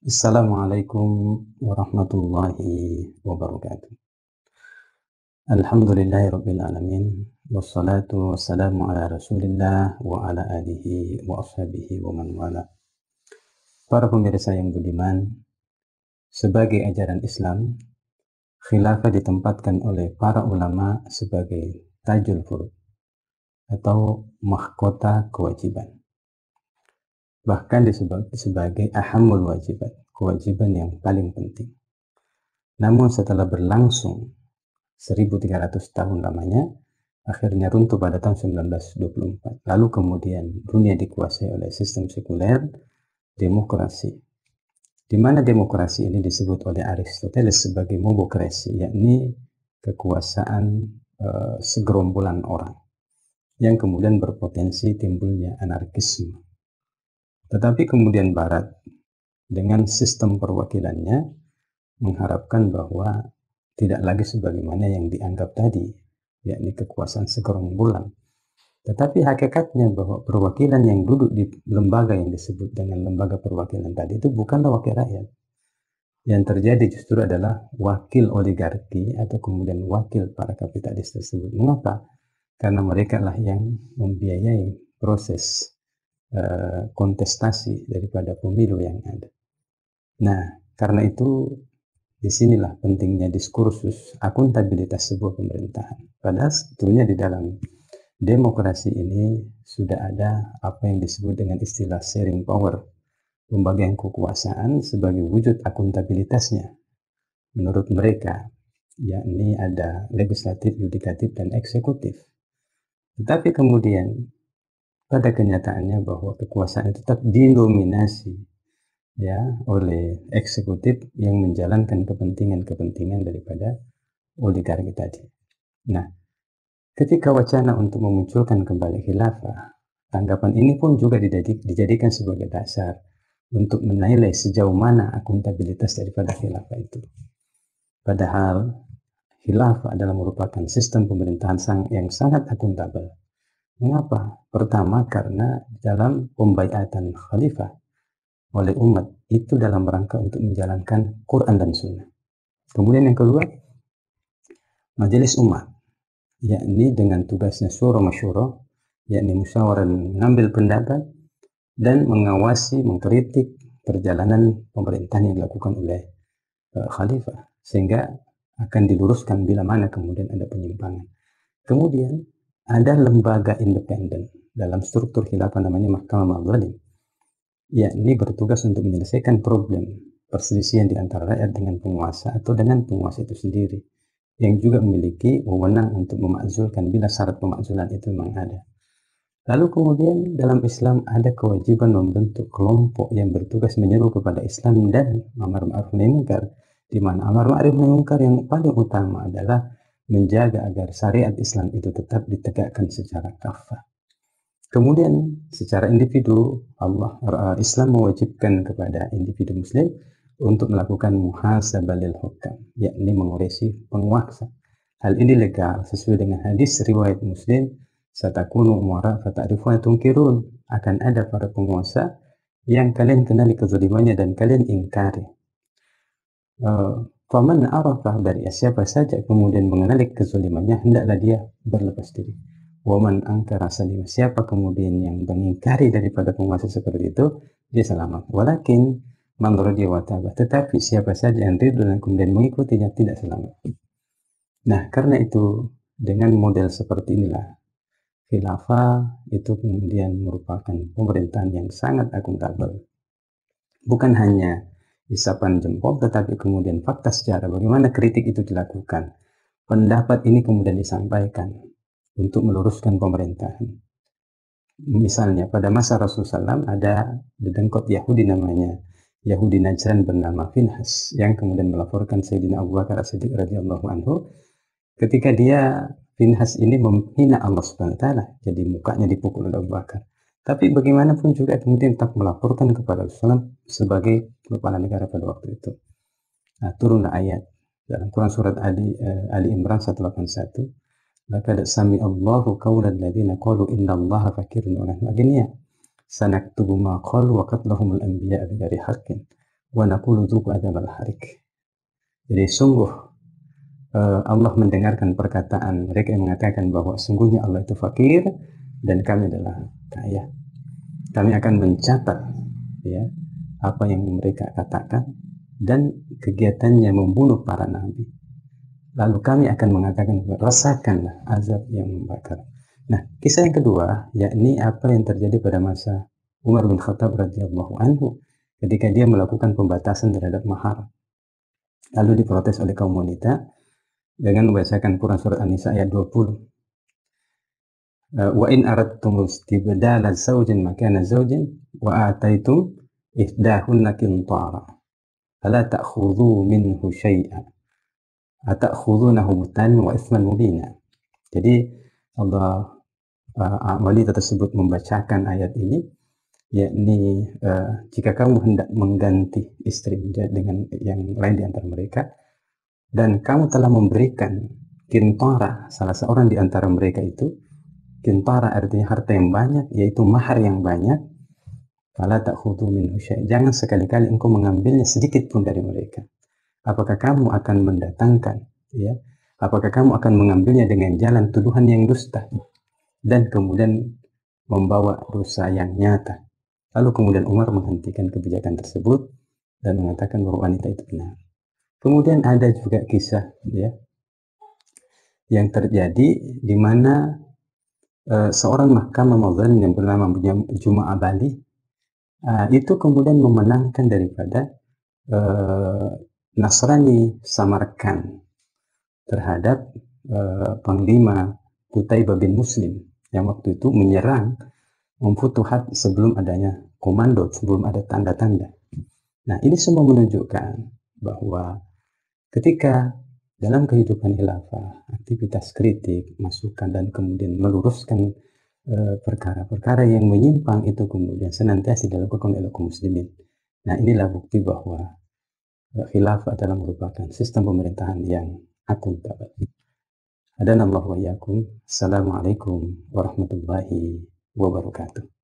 Assalamualaikum warahmatullahi wabarakatuh. Alhamdulillahirabbil alamin wassalatu wassalamu ala Rasulillah wa ala alihi wa ashabihi wa man wala. Para pemirsa yang budiman, sebagai ajaran Islam, khilafah ditempatkan oleh para ulama sebagai tajul furud atau mahkota kewajiban. Bahkan disebut sebagai ahammul wajibat, kewajiban yang paling penting. Namun setelah berlangsung 1300 tahun lamanya, akhirnya runtuh pada tahun 1924. Lalu kemudian dunia dikuasai oleh sistem sekuler, demokrasi. Di mana demokrasi ini disebut oleh Aristoteles sebagai mobokrasi, yakni kekuasaan segerombolan orang yang kemudian berpotensi timbulnya anarkisme. Tetapi kemudian Barat dengan sistem perwakilannya mengharapkan bahwa tidak lagi sebagaimana yang dianggap tadi, yakni kekuasaan segerombolan. Tetapi hakikatnya bahwa perwakilan yang duduk di lembaga yang disebut dengan lembaga perwakilan tadi itu bukanlah wakil rakyat. Yang terjadi justru adalah wakil oligarki atau kemudian wakil para kapitalis tersebut. Mengapa? Karena mereka lah yang membiayai proses kontestasi daripada pemilu yang ada. Nah, karena itu disinilah pentingnya diskursus akuntabilitas sebuah pemerintahan. Padahal sebetulnya di dalam demokrasi ini sudah ada apa yang disebut dengan istilah sharing power, pembagian kekuasaan sebagai wujud akuntabilitasnya. Menurut mereka, yakni ada legislatif, yudikatif, dan eksekutif. Tetapi kemudian pada kenyataannya bahwa kekuasaan tetap didominasi ya oleh eksekutif yang menjalankan kepentingan-kepentingan daripada oligarki tadi. Nah, ketika wacana untuk memunculkan kembali khilafah, tanggapan ini pun juga dijadikan sebagai dasar untuk menilai sejauh mana akuntabilitas daripada khilafah itu. Padahal khilafah adalah merupakan sistem pemerintahan yang sangat akuntabel. Mengapa? Pertama, karena dalam pembaiatan khalifah oleh umat itu dalam rangka untuk menjalankan Quran dan Sunnah. Kemudian yang kedua, majelis umat, yakni dengan tugasnya syura masyura, yakni musyawarah mengambil pendapat dan mengawasi, mengkritik perjalanan pemerintahan yang dilakukan oleh khalifah, sehingga akan diluruskan bila mana kemudian ada penyimpangan. Kemudian ada lembaga independen dalam struktur khilafah namanya Mahkamah Madzalim, yakni bertugas untuk menyelesaikan problem perselisihan di antara rakyat dengan penguasa atau dengan penguasa itu sendiri, yang juga memiliki wewenang untuk memakzulkan bila syarat pemakzulan itu memang ada. Lalu kemudian dalam Islam ada kewajiban membentuk kelompok yang bertugas menyeru kepada Islam dan amar ma'ruf nahi munkar, di mana amar ma'ruf nahi munkar yang paling utama adalah menjaga agar syariat Islam itu tetap ditegakkan secara kafah. Kemudian secara individu, Islam mewajibkan kepada individu muslim untuk melakukan muhasabah lil hukam, yakni mengoreksi penguasa. Hal ini legal sesuai dengan hadis riwayat Muslim, satakunu umara fata'rifuna tunkirun, akan ada para penguasa yang kalian kenali kezalimannya dan kalian ingkari. Faman arafah, dari siapa saja kemudian mengenali kezalimannya, hendaklah dia berlepas diri. Waman angkara salim, siapa kemudian yang mengingkari daripada penguasa seperti itu, dia selamat. Walakin man radiya wa tabah, tetapi siapa saja yang ridho dan kemudian mengikutinya tidak selamat. Nah, karena itu dengan model seperti inilah khilafah itu kemudian merupakan pemerintahan yang sangat akuntabel. Bukan hanya isapan jempol, tetapi kemudian fakta sejarah bagaimana kritik itu dilakukan. Pendapat ini kemudian disampaikan untuk meluruskan pemerintahan. Misalnya pada masa Rasulullah SAW ada dedengkot Yahudi namanya Yahudi Najran bernama Finhas yang kemudian melaporkan Sayyidina Abu Bakar As-Siddiq radhiyallahu anhu ketika Finhas ini menghina Allah Subhanahu wa taala, jadi mukanya dipukul oleh Abu Bakar. Tapi bagaimanapun juga kemudian tetap melaporkan kepada Rasulullah sebagai kepala negara pada waktu itu. Nah, turunlah ayat dalam Quran surat Ali Imran 181. Laqad sami Allahu qawlan alladziina qalu innallaha fakirun wa nahnu aghniya sanaktubu ma qalu wa qatlahumul anbiya bighairi haqqin wa naqulu dzuqu adzabal harik. Jadi sungguh Allah mendengarkan perkataan mereka yang mengatakan bahwa sungguhnya Allah itu fakir dan kami adalah kaya. Kami akan mencatat ya apa yang mereka katakan dan kegiatannya membunuh para nabi. Lalu kami akan mengatakan, rasakanlah azab yang membakar. Nah, kisah yang kedua yakni apa yang terjadi pada masa Umar bin Khattab radhiyallahu anhu ketika dia melakukan pembatasan terhadap mahar. Lalu diprotes oleh kaum wanita dengan membacakan Quran surat An-Nisa ayat 20. Wa in aradtum istibdala zawjin makana zawjin wa ataitum ihdahunna qintara fala ta'khudhu minhu syai'an ata'khudhunahu buhtanan wa itsman mubina. Jadi Allah wanita tersebut membacakan ayat ini, yakni jika kamu hendak mengganti istri dengan yang lain di antara mereka dan kamu telah memberikan kintara salah seorang di antara mereka itu, kintara artinya harta yang banyak, yaitu mahar yang banyak, fala ta'khudhu minhu syai', jangan sekali-kali engkau mengambilnya sedikit pun dari mereka. Apakah kamu akan mendatangkan ya, apakah kamu akan mengambilnya dengan jalan tuduhan yang dusta dan kemudian membawa dosa yang nyata. Lalu kemudian Umar menghentikan kebijakan tersebut dan mengatakan bahwa wanita itu benar. Kemudian ada juga kisah ya yang terjadi di mana seorang mahkamah mazhalim yang bernama Juma'a Bali itu kemudian memenangkan daripada Nasrani Samarkand terhadap panglima Qutaibah bin Muslim yang waktu itu menyerang memfutuhat sebelum adanya komando, sebelum ada tanda-tanda. Nah, ini semua menunjukkan bahwa ketika dalam kehidupan khilafah, aktivitas kritik, masukan, dan kemudian meluruskan perkara-perkara yang menyimpang itu kemudian senantiasa dilakukan oleh kaum muslimin. Nah, inilah bukti bahwa khilafah adalah merupakan sistem pemerintahan yang akuntabel. Hadanallahu wa iyyakum. Assalamualaikum warahmatullahi wabarakatuh.